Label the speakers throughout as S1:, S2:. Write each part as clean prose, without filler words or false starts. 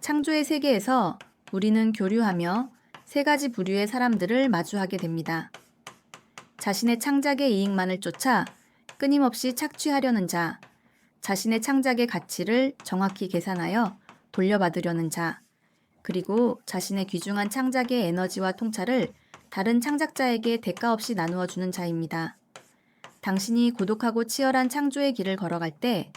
S1: 창조의 세계에서 우리는 교류하며 세 가지 부류의 사람들을 마주하게 됩니다. 자신의 창작의 이익만을 쫓아 끊임없이 착취하려는 자, 자신의 창작의 가치를 정확히 계산하여 돌려받으려는 자, 그리고 자신의 귀중한 창작의 에너지와 통찰을 다른 창작자에게 대가 없이 나누어 주는 자입니다. 당신이 고독하고 치열한 창조의 길을 걸어갈 때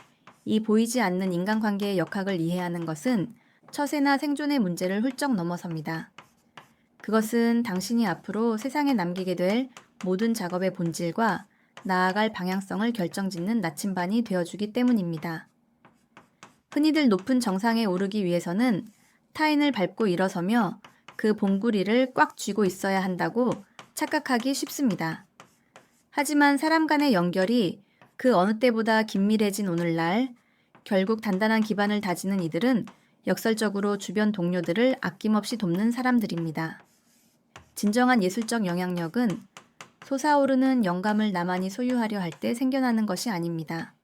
S1: 이 보이지 않는 인간관계의 역학을 이해하는 것은 처세나 생존의 문제를 훌쩍 넘어섭니다. 그것은 당신이 앞으로 세상에 남기게 될 모든 작업의 본질과 나아갈 방향성을 결정짓는 나침반이 되어주기 때문입니다. 흔히들 높은 정상에 오르기 위해서는 타인을 밟고 일어서며 그 봉구리를 꽉 쥐고 있어야 한다고 착각하기 쉽습니다. 하지만 사람 간의 연결이 그 어느 때보다 긴밀해진 오늘날, 결국 단단한 기반을 다지는 이들은 역설적으로 주변 동료들을 아낌없이 돕는 사람들입니다. 진정한 예술적 영향력은 솟아오르는 영감을 나만이 소유하려 할 때 생겨나는 것이 아닙니다.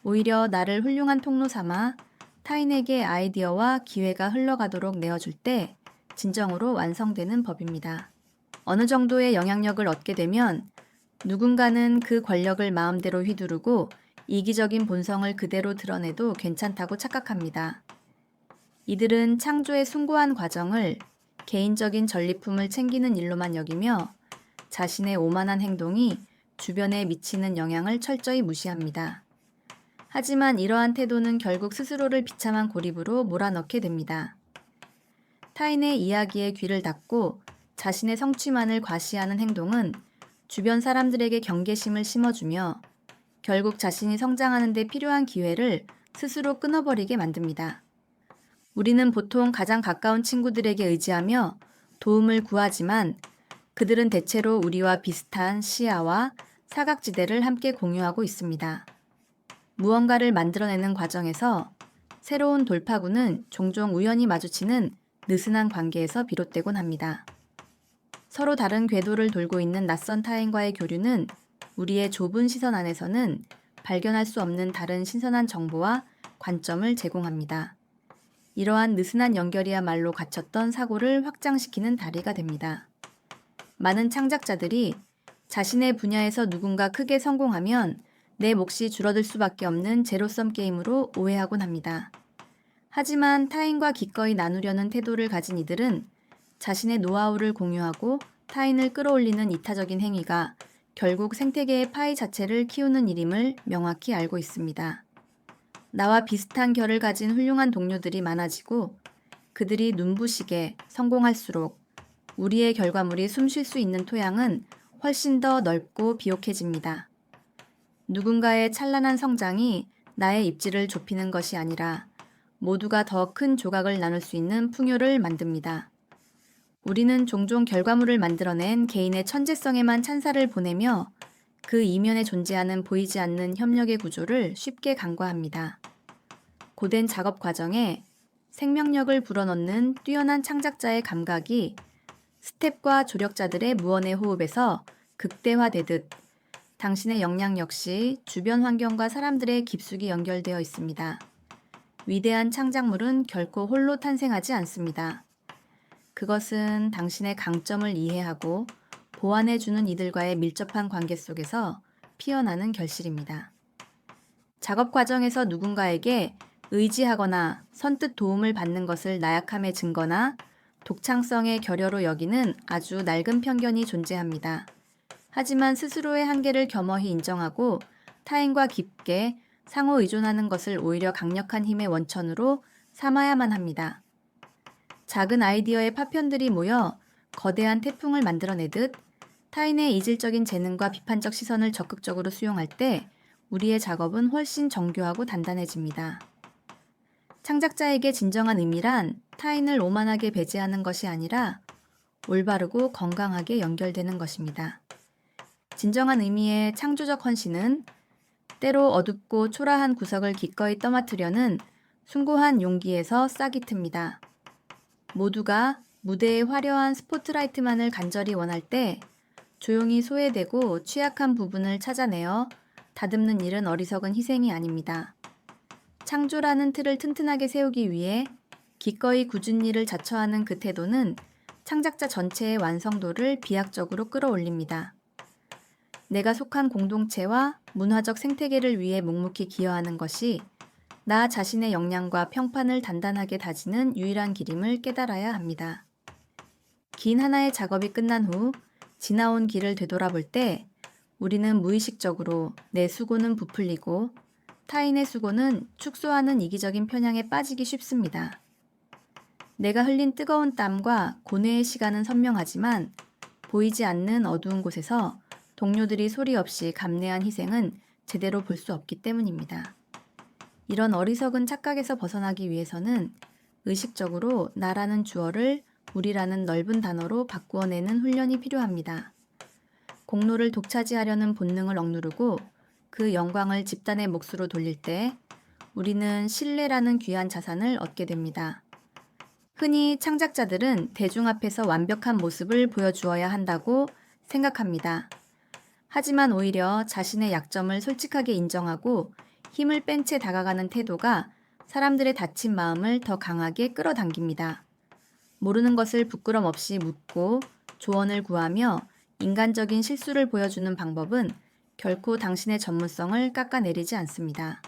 S1: 오히려 나를 훌륭한 통로 삼아 타인에게 아이디어와 기회가 흘러가도록 내어줄 때 진정으로 완성되는 법입니다. 어느 정도의 영향력을 얻게 되면 누군가는 그 권력을 마음대로 휘두르고 이기적인 본성을 그대로 드러내도 괜찮다고 착각합니다. 이들은 창조의 숭고한 과정을 개인적인 전리품을 챙기는 일로만 여기며 자신의 오만한 행동이 주변에 미치는 영향을 철저히 무시합니다. 하지만 이러한 태도는 결국 스스로를 비참한 고립으로 몰아넣게 됩니다. 타인의 이야기에 귀를 닫고 자신의 성취만을 과시하는 행동은 주변 사람들에게 경계심을 심어주며 결국 자신이 성장하는 데 필요한 기회를 스스로 끊어버리게 만듭니다. 우리는 보통 가장 가까운 친구들에게 의지하며 도움을 구하지만 그들은 대체로 우리와 비슷한 시야와 사각지대를 함께 공유하고 있습니다. 무언가를 만들어내는 과정에서 새로운 돌파구는 종종 우연히 마주치는 느슨한 관계에서 비롯되곤 합니다. 서로 다른 궤도를 돌고 있는 낯선 타인과의 교류는 우리의 좁은 시선 안에서는 발견할 수 없는 다른 신선한 정보와 관점을 제공합니다. 이러한 느슨한 연결이야말로 갇혔던 사고를 확장시키는 다리가 됩니다. 많은 창작자들이 자신의 분야에서 누군가 크게 성공하면 내 몫이 줄어들 수밖에 없는 제로섬 게임으로 오해하곤 합니다. 하지만 타인과 기꺼이 나누려는 태도를 가진 이들은 자신의 노하우를 공유하고 타인을 끌어올리는 이타적인 행위가 결국 생태계의 파이 자체를 키우는 일임을 명확히 알고 있습니다. 나와 비슷한 결을 가진 훌륭한 동료들이 많아지고 그들이 눈부시게 성공할수록 우리의 결과물이 숨쉴 수 있는 토양은 훨씬 더 넓고 비옥해집니다. 누군가의 찬란한 성장이 나의 입지를 좁히는 것이 아니라 모두가 더 큰 조각을 나눌 수 있는 풍요를 만듭니다. 우리는 종종 결과물을 만들어낸 개인의 천재성에만 찬사를 보내며 그 이면에 존재하는 보이지 않는 협력의 구조를 쉽게 간과합니다. 고된 작업 과정에 생명력을 불어넣는 뛰어난 창작자의 감각이 스텝과 조력자들의 무언의 호흡에서 극대화되듯 당신의 역량 역시 주변 환경과 사람들의 깊숙이 연결되어 있습니다. 위대한 창작물은 결코 홀로 탄생하지 않습니다. 그것은 당신의 강점을 이해하고 보완해주는 이들과의 밀접한 관계 속에서 피어나는 결실입니다. 작업 과정에서 누군가에게 의지하거나 선뜻 도움을 받는 것을 나약함의 증거나 독창성의 결여로 여기는 아주 낡은 편견이 존재합니다. 하지만 스스로의 한계를 겸허히 인정하고 타인과 깊게 상호 의존하는 것을 오히려 강력한 힘의 원천으로 삼아야만 합니다. 작은 아이디어의 파편들이 모여 거대한 태풍을 만들어내듯 타인의 이질적인 재능과 비판적 시선을 적극적으로 수용할 때 우리의 작업은 훨씬 정교하고 단단해집니다. 창작자에게 진정한 의미란 타인을 오만하게 배제하는 것이 아니라 올바르고 건강하게 연결되는 것입니다. 진정한 의미의 창조적 헌신은 때로 어둡고 초라한 구석을 기꺼이 떠맡으려는 숭고한 용기에서 싹이 틉니다. 모두가 무대의 화려한 스포트라이트만을 간절히 원할 때 조용히 소외되고 취약한 부분을 찾아내어 다듬는 일은 어리석은 희생이 아닙니다. 창조라는 틀을 튼튼하게 세우기 위해 기꺼이 굳은 일을 자처하는 그 태도는 창작자 전체의 완성도를 비약적으로 끌어올립니다. 내가 속한 공동체와 문화적 생태계를 위해 묵묵히 기여하는 것이 나 자신의 역량과 평판을 단단하게 다지는 유일한 길임을 깨달아야 합니다. 긴 하나의 작업이 끝난 후 지나온 길을 되돌아볼 때 우리는 무의식적으로 내 수고는 부풀리고 타인의 수고는 축소하는 이기적인 편향에 빠지기 쉽습니다. 내가 흘린 뜨거운 땀과 고뇌의 시간은 선명하지만 보이지 않는 어두운 곳에서 동료들이 소리 없이 감내한 희생은 제대로 볼 수 없기 때문입니다. 이런 어리석은 착각에서 벗어나기 위해서는 의식적으로 나라는 주어를 우리라는 넓은 단어로 바꾸어내는 훈련이 필요합니다. 공로를 독차지하려는 본능을 억누르고 그 영광을 집단의 몫으로 돌릴 때 우리는 신뢰라는 귀한 자산을 얻게 됩니다. 흔히 창작자들은 대중 앞에서 완벽한 모습을 보여주어야 한다고 생각합니다. 하지만 오히려 자신의 약점을 솔직하게 인정하고 힘을 뺀 채 다가가는 태도가 사람들의 다친 마음을 더 강하게 끌어당깁니다. 모르는 것을 부끄럼 없이 묻고 조언을 구하며 인간적인 실수를 보여주는 방법은 결코 당신의 전문성을 깎아내리지 않습니다.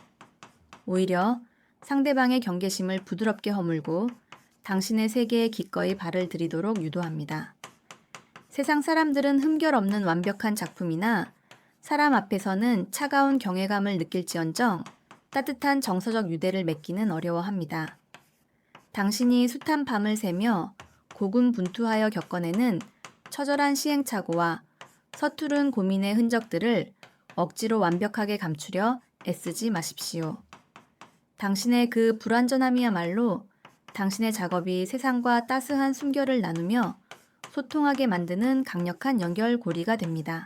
S1: 오히려 상대방의 경계심을 부드럽게 허물고 당신의 세계에 기꺼이 발을 들이도록 유도합니다. 세상 사람들은 흠결 없는 완벽한 작품이나 사람 앞에서는 차가운 경외감을 느낄지언정 따뜻한 정서적 유대를 맺기는 어려워합니다. 당신이 숱한 밤을 새며 고군분투하여 겪어내는 처절한 시행착오와 서투른 고민의 흔적들을 억지로 완벽하게 감추려 애쓰지 마십시오. 당신의 그 불완전함이야말로 당신의 작업이 세상과 따스한 숨결을 나누며 소통하게 만드는 강력한 연결고리가 됩니다.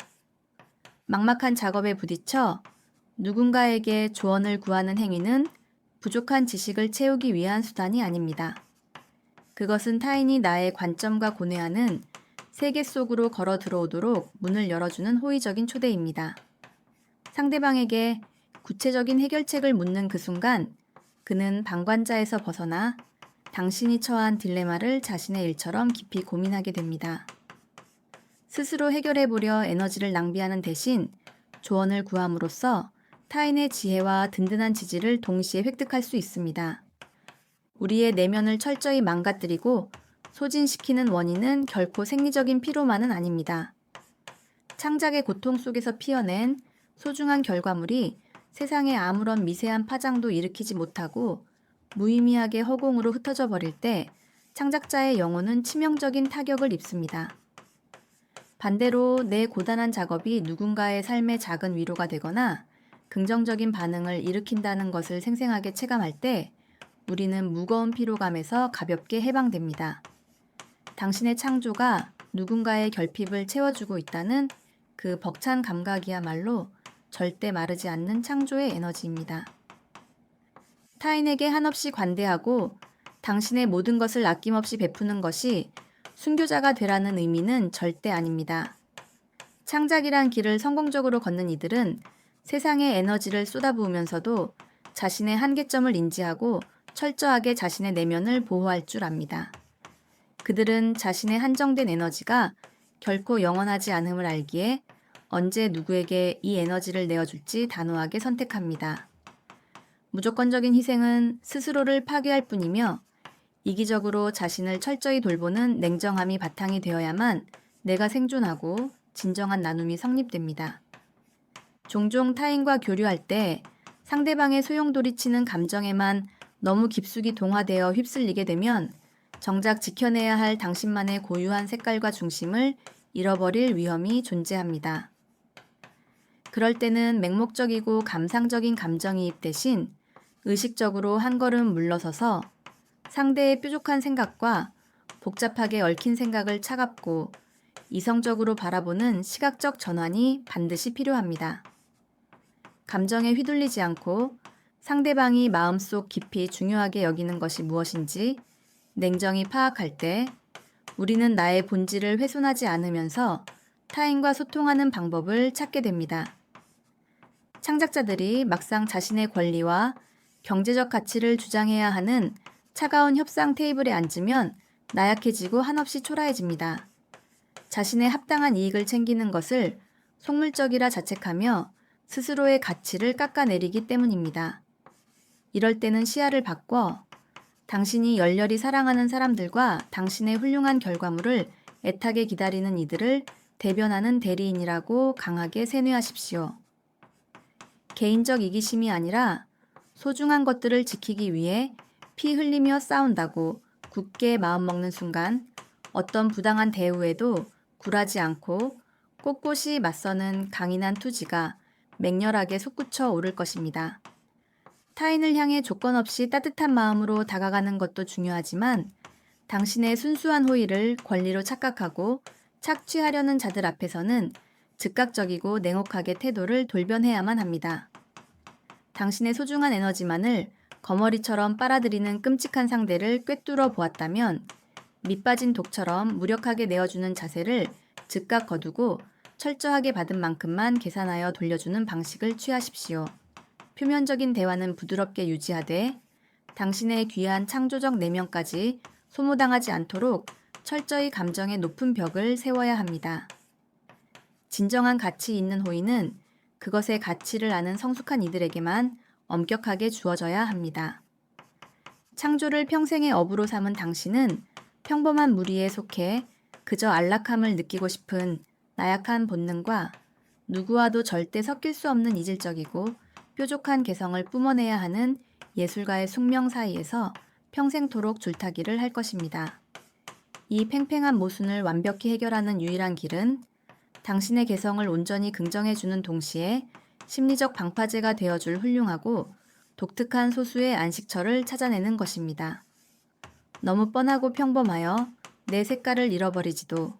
S1: 막막한 작업에 부딪혀 누군가에게 조언을 구하는 행위는 부족한 지식을 채우기 위한 수단이 아닙니다. 그것은 타인이 나의 관점과 고뇌하는 세계 속으로 걸어 들어오도록 문을 열어주는 호의적인 초대입니다. 상대방에게 구체적인 해결책을 묻는 그 순간 그는 방관자에서 벗어나 당신이 처한 딜레마를 자신의 일처럼 깊이 고민하게 됩니다. 스스로 해결해보려 에너지를 낭비하는 대신 조언을 구함으로써 타인의 지혜와 든든한 지지를 동시에 획득할 수 있습니다. 우리의 내면을 철저히 망가뜨리고 소진시키는 원인은 결코 생리적인 피로만은 아닙니다. 창작의 고통 속에서 피어낸 소중한 결과물이 세상에 아무런 미세한 파장도 일으키지 못하고 무의미하게 허공으로 흩어져 버릴 때 창작자의 영혼은 치명적인 타격을 입습니다. 반대로 내 고단한 작업이 누군가의 삶의 작은 위로가 되거나 긍정적인 반응을 일으킨다는 것을 생생하게 체감할 때 우리는 무거운 피로감에서 가볍게 해방됩니다. 당신의 창조가 누군가의 결핍을 채워주고 있다는 그 벅찬 감각이야말로 절대 마르지 않는 창조의 에너지입니다. 타인에게 한없이 관대하고 당신의 모든 것을 아낌없이 베푸는 것이 순교자가 되라는 의미는 절대 아닙니다. 창작이란 길을 성공적으로 걷는 이들은 세상의 에너지를 쏟아부으면서도 자신의 한계점을 인지하고 철저하게 자신의 내면을 보호할 줄 압니다. 그들은 자신의 한정된 에너지가 결코 영원하지 않음을 알기에 언제 누구에게 이 에너지를 내어줄지 단호하게 선택합니다. 무조건적인 희생은 스스로를 파괴할 뿐이며 이기적으로 자신을 철저히 돌보는 냉정함이 바탕이 되어야만 내가 생존하고 진정한 나눔이 성립됩니다. 종종 타인과 교류할 때 상대방의 소용돌이치는 감정에만 너무 깊숙이 동화되어 휩쓸리게 되면 정작 지켜내야 할 당신만의 고유한 색깔과 중심을 잃어버릴 위험이 존재합니다. 그럴 때는 맹목적이고 감상적인 감정이입 대신 의식적으로 한 걸음 물러서서 상대의 뾰족한 생각과 복잡하게 얽힌 생각을 차갑고 이성적으로 바라보는 시각적 전환이 반드시 필요합니다. 감정에 휘둘리지 않고 상대방이 마음속 깊이 중요하게 여기는 것이 무엇인지 냉정히 파악할 때 우리는 나의 본질을 훼손하지 않으면서 타인과 소통하는 방법을 찾게 됩니다. 창작자들이 막상 자신의 권리와 경제적 가치를 주장해야 하는 차가운 협상 테이블에 앉으면 나약해지고 한없이 초라해집니다. 자신의 합당한 이익을 챙기는 것을 속물적이라 자책하며 스스로의 가치를 깎아내리기 때문입니다. 이럴 때는 시야를 바꿔 당신이 열렬히 사랑하는 사람들과 당신의 훌륭한 결과물을 애타게 기다리는 이들을 대변하는 대리인이라고 강하게 세뇌하십시오. 개인적 이기심이 아니라 소중한 것들을 지키기 위해 피 흘리며 싸운다고 굳게 마음먹는 순간 어떤 부당한 대우에도 굴하지 않고 꼿꼿이 맞서는 강인한 투지가 맹렬하게 솟구쳐 오를 것입니다. 타인을 향해 조건 없이 따뜻한 마음으로 다가가는 것도 중요하지만 당신의 순수한 호의를 권리로 착각하고 착취하려는 자들 앞에서는 즉각적이고 냉혹하게 태도를 돌변해야만 합니다. 당신의 소중한 에너지만을 거머리처럼 빨아들이는 끔찍한 상대를 꿰뚫어 보았다면 밑빠진 독처럼 무력하게 내어주는 자세를 즉각 거두고 철저하게 받은 만큼만 계산하여 돌려주는 방식을 취하십시오. 표면적인 대화는 부드럽게 유지하되 당신의 귀한 창조적 내면까지 소모당하지 않도록 철저히 감정의 높은 벽을 세워야 합니다. 진정한 가치 있는 호의는 그것의 가치를 아는 성숙한 이들에게만 엄격하게 주어져야 합니다. 창조를 평생의 업으로 삼은 당신은 평범한 무리에 속해 그저 안락함을 느끼고 싶은 나약한 본능과 누구와도 절대 섞일 수 없는 이질적이고 뾰족한 개성을 뿜어내야 하는 예술가의 숙명 사이에서 평생토록 줄타기를 할 것입니다. 이 팽팽한 모순을 완벽히 해결하는 유일한 길은 당신의 개성을 온전히 긍정해주는 동시에 심리적 방파제가 되어줄 훌륭하고 독특한 소수의 안식처를 찾아내는 것입니다. 너무 뻔하고 평범하여 내 색깔을 잃어버리지도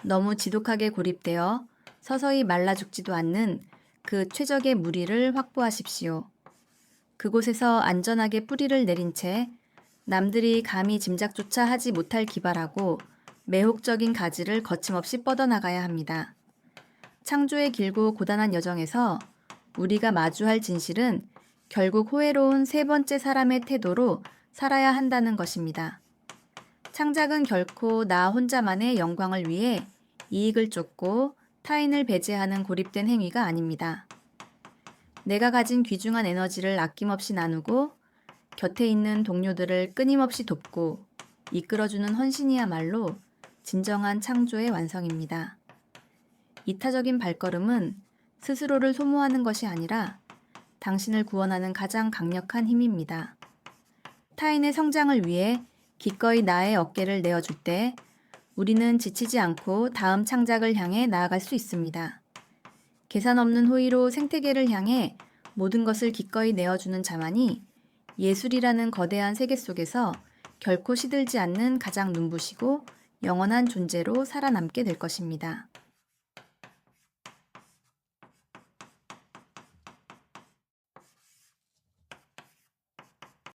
S1: 너무 지독하게 고립되어 서서히 말라 죽지도 않는 그 최적의 무리를 확보하십시오. 그곳에서 안전하게 뿌리를 내린 채 남들이 감히 짐작조차 하지 못할 기발하고 매혹적인 가지를 거침없이 뻗어나가야 합니다. 창조의 길고 고단한 여정에서 우리가 마주할 진실은 결국 호혜로운 세 번째 사람의 태도로 살아야 한다는 것입니다. 창작은 결코 나 혼자만의 영광을 위해 이익을 쫓고 타인을 배제하는 고립된 행위가 아닙니다. 내가 가진 귀중한 에너지를 아낌없이 나누고 곁에 있는 동료들을 끊임없이 돕고 이끌어주는 헌신이야말로 진정한 창조의 완성입니다. 이타적인 발걸음은 스스로를 소모하는 것이 아니라 당신을 구원하는 가장 강력한 힘입니다. 타인의 성장을 위해 기꺼이 나의 어깨를 내어줄 때 우리는 지치지 않고 다음 창작을 향해 나아갈 수 있습니다. 계산 없는 호의로 생태계를 향해 모든 것을 기꺼이 내어주는 자만이 예술이라는 거대한 세계 속에서 결코 시들지 않는 가장 눈부시고 영원한 존재로 살아남게 될 것입니다.